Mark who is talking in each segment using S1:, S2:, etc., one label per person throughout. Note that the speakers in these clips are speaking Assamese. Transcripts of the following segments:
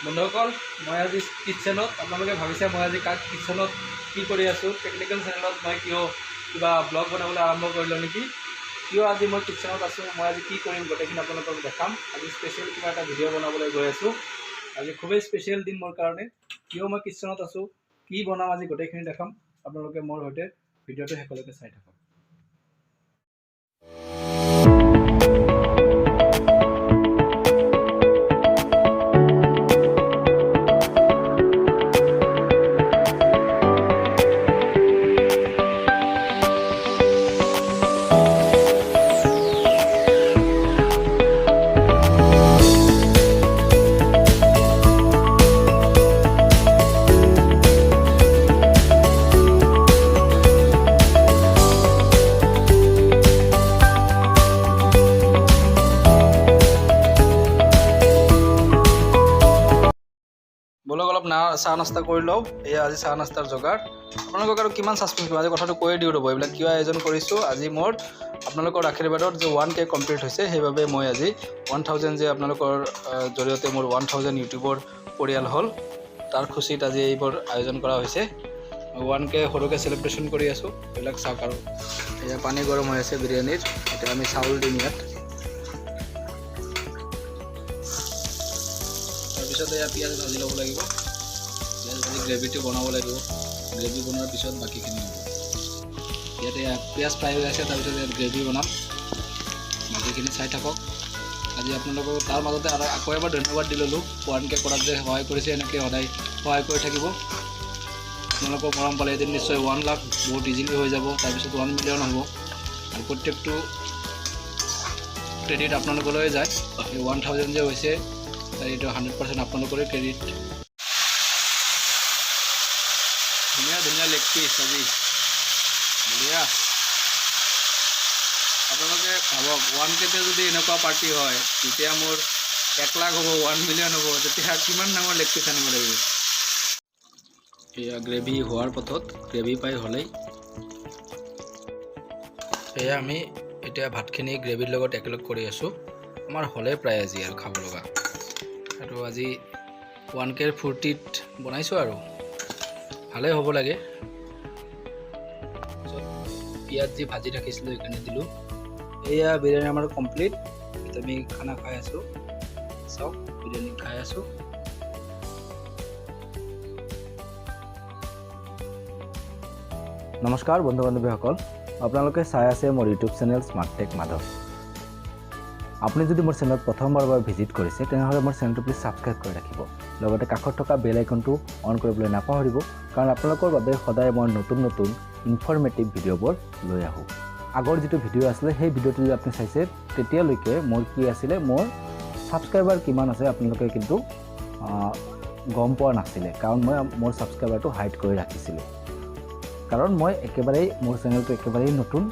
S1: বন্ধুসকল মই আজি কিচেনত আপোনালোকে ভাবিছে মই আজি কিচেনত কি কৰি আছোঁ টেকনিকেল চেনেলত মই কিবা ব্লগ বনাবলৈ আৰম্ভ কৰিলোঁ নেকি কিয় আজি মই কিচেনত আছোঁ মই আজি কি কৰিম গোটেইখিনি আপোনালোকক দেখাম আজি স্পেচিয়েল কিবা এটা ভিডিঅ' বনাবলৈ গৈ আছোঁ আজি খুবেই স্পেচিয়েল দিন মোৰ কাৰণে কিয় মই কিচেনত আছোঁ কি বনাম আজি গোটেইখিনি দেখাম আপোনালোকে মোৰ সৈতে ভিডিঅ'টো শেষলৈকে চাই থাকক বলক অলপ চাহ নাস্তা কৰি লওঁ এয়া আজি চাহ নাস্তাৰ যোগাৰ আপোনালোকক আৰু কিমান ছাছপেন্স কৰিম আজি কথাটো কৈয়ে দিওঁ ৰ'ব এইবিলাক কিয় আয়োজন কৰিছোঁ আজি মোৰ আপোনালোকৰ আশীৰ্বাদত যে 1K কমপ্লিট হৈছে সেইবাবে মই আজি 1000 যে আপোনালোকৰ জৰিয়তে মোৰ 1000 ইউটিউবৰ পৰিয়াল হ'ল তাৰ খুচিত আজি এইবোৰ আয়োজন কৰা হৈছে 1K সৰুকৈ চেলিব্ৰেশ্যন কৰি আছোঁ এইবিলাক চাওক আৰু এয়া পানী গৰম হৈ আছে বিৰিয়ানীৰ এতিয়া আমি চাউল দিম ইয়াত তাৰপিছতে ইয়াত পিঁয়াজ ভাজি ল'ব লাগিব পিঁয়াজ ভাজি গ্ৰেভিটো বনাব লাগিব গ্ৰেভি বনোৱাৰ পিছত বাকীখিনি হ'ব ইয়াতে পিঁয়াজ ফ্ৰাই হৈ আছে তাৰপিছত ইয়াত গ্ৰেভি বনাম বাকীখিনি চাই থাকক আজি আপোনালোকক তাৰ মাজতে আৰু আকৌ এবাৰ ধন্যবাদ দি ল'লোঁ 1K কৰাত যে সহায় কৰিছে এনেকৈ সদায় সহায় কৰি থাকিব আপোনালোকৰ মৰম পালে এদিন নিশ্চয় 1 লাখ বহুত ইজিলি হৈ যাব তাৰপিছত 1 মিলিয়ন হ'ব আৰু প্ৰত্যেকটো ক্ৰেডিট আপোনালোকলৈ যায় এই 1000 যে হৈছে এইটো 100% আপোনালোকৰে ক্ৰেডিট ধুনীয়া ধুনীয়া লেগ পিচ আজি বঢ়িয়া আপোনালোকে ভাবক 1Kতে যদি এনেকুৱা পাৰ্টি হয় তেতিয়া মোৰ 1 লাখ হ'ব 1 মিলিয়ন হ'ব তেতিয়া কিমান ডাঙৰ লেগ পিচ আনিব লাগিব এয়া গ্ৰেভি হোৱাৰ পথত গ্ৰেভি পাই হ'লেই এয়া আমি এতিয়া ভাতখিনি গ্ৰেভিৰ লগত একেলগ কৰি আছোঁ আমাৰ হ'লে প্ৰায় আজি আৰু খাব লগা আৰু আজি 1Kৰ ফূৰ্তিত বনাইছোঁ আৰু ভালেই হ'ব লাগে পিঁয়াজ যি ভাজি ৰাখিছিলোঁ সেইকাৰণে দিলোঁ এয়া বিৰিয়ানী আমাৰ কমপ্লিট আমি খানা খাই আছোঁ চাওক বিৰিয়ানী খাই আছোঁ
S2: নমস্কাৰ বন্ধু বান্ধৱীসকল আপোনালোকে চাই আছে মোৰ YouTube channel smart tech Madhav আপুনি যদি মোৰ চেনেলত প্ৰথমবাৰৰ বাবে ভিজিট কৰিছে তেনেহ'লে মোৰ চেনেলটো প্লিজ ছাবস্ক্ৰাইব কৰি ৰাখিব লগতে কাষত থকা বেল আইকনটো অন কৰিবলৈ নাপাহৰিব কাৰণ আপোনালোকৰ বাবে সদায় মই নতুন নতুন ইনফৰ্মেটিভ ভিডিঅ'বোৰ লৈ আহোঁ আগৰ যিটো ভিডিঅ' আছিলে সেই ভিডিঅ'টো যদি আপুনি চাইছে তেতিয়ালৈকে মোৰ কি আছিলে মোৰ ছাবস্ক্ৰাইবাৰ কিমান আছে আপোনালোকে কিন্তু গম পোৱা নাছিলে কাৰণ মই মোৰ ছাবস্ক্ৰাইবাৰটো হাইড কৰি ৰাখিছিলোঁ কাৰণ মই একেবাৰেই মোৰ চেনেলটো একেবাৰেই নতুন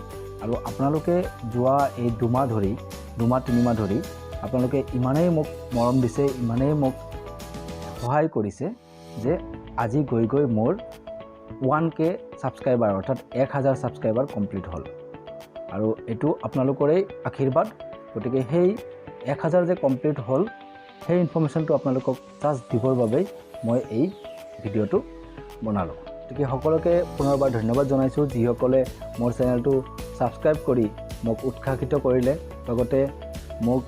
S2: আৰু আপোনালোকে যোৱা এই 2 মাহ 3 মাহ ধৰি আপোনালোকে ইমানেই মোক মৰম দিছে ইমানেই মোক সহায় কৰিছে যে আজি গৈ মোৰ 1K ছাবস্ক্ৰাইবাৰ অৰ্থাৎ 1000 ছাবস্ক্ৰাইবাৰ কমপ্লিট হ'ল আৰু এইটো আপোনালোকৰেই আশীৰ্বাদ গতিকে সেই 1000 যে কমপ্লিট হ'ল সেই ইনফৰমেশ্যনটো আপোনালোকক জাষ্ট দিবৰ বাবেই মই এই ভিডিঅ'টো বনালোঁ গতিকে সকলোকে পুনৰবাৰ ধন্যবাদ জনাইছোঁ যিসকলে মোৰ চেনেলটো ছাবস্ক্ৰাইব কৰি মোক উৎসাহিত কৰিলে লগতে মোক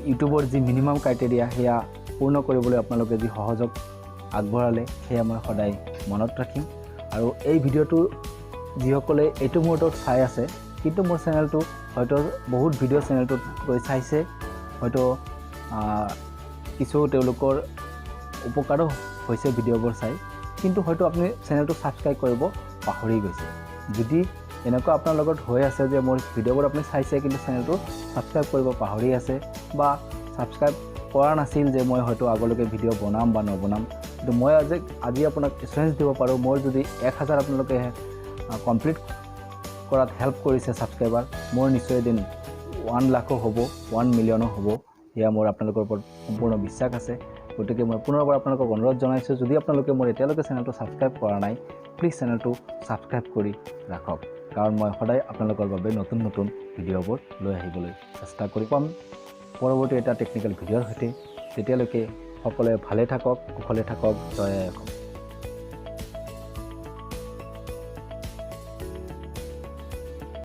S2: ইউটিউবৰ যি মিনিমাম ক্ৰাইটেৰিয়া সেয়া পূৰ্ণ কৰিবলৈ আপোনালোকে যি সহযোগ আগবঢ়ালে সেয়া মই সদায় মনত ৰাখিম আৰু এই ভিডিঅ'টো যিসকলে এইটো মুহূৰ্তত চাই আছে কিন্তু মোৰ চেনেলটো হয়তো বহুত ভিডিঅ' চেনেলটোত গৈ চাইছে হয়তো কিছু তেওঁলোকৰ উপকাৰো হৈছে ভিডিঅ'বোৰ চাই কিন্তু হয়তো আপুনি চেনেলটো ছাবস্ক্ৰাইব কৰিব পাহৰি গৈছে যদি এনেকুৱা আপোনাৰ লগত হৈ আছে যে মোৰ ভিডিঅ'বোৰ আপুনি চাইছে কিন্তু চেনেলটো ছাবস্ক্ৰাইব কৰিব পাহৰি আছে বা ছাবস্ক্ৰাইব কৰা নাছিল যে মই হয়তো আগলৈকে ভিডিঅ' বনাম বা নবনাম কিন্তু মই আজি আপোনাক এছুৰেঞ্চ দিব পাৰোঁ মোৰ যদি 1000 আপোনালোকে কমপ্লিট কৰাত হেল্প কৰিছে ছাবস্ক্ৰাইবাৰ মোৰ নিশ্চয় এদিন 1 লাখো হ'ব 1 মিলিয়নো হ'ব সেয়া মোৰ আপোনালোকৰ ওপৰত সম্পূৰ্ণ বিশ্বাস আছে গতিকে মই পুনৰবাৰ আপোনালোকক অনুৰোধ জনাইছোঁ যদি আপোনালোকে মোৰ এতিয়ালৈকে চেনেলটো ছাবস্ক্ৰাইব কৰা নাই প্লিজ চেনেলটো ছাবস্ক্ৰাইব কৰি ৰাখক কাৰণ মই সদায় আপোনালোকৰ বাবে নতুন নতুন ভিডিঅ'বোৰ লৈ আহিবলৈ চেষ্টা কৰি পাম পৰৱৰ্তী এটা টেকনিক্যাল ভিডিঅ'ৰ সৈতে তেতিয়ালৈকে সকলোৱে ভালে থাকক, কুশলে থাকক, জয় আই অসম।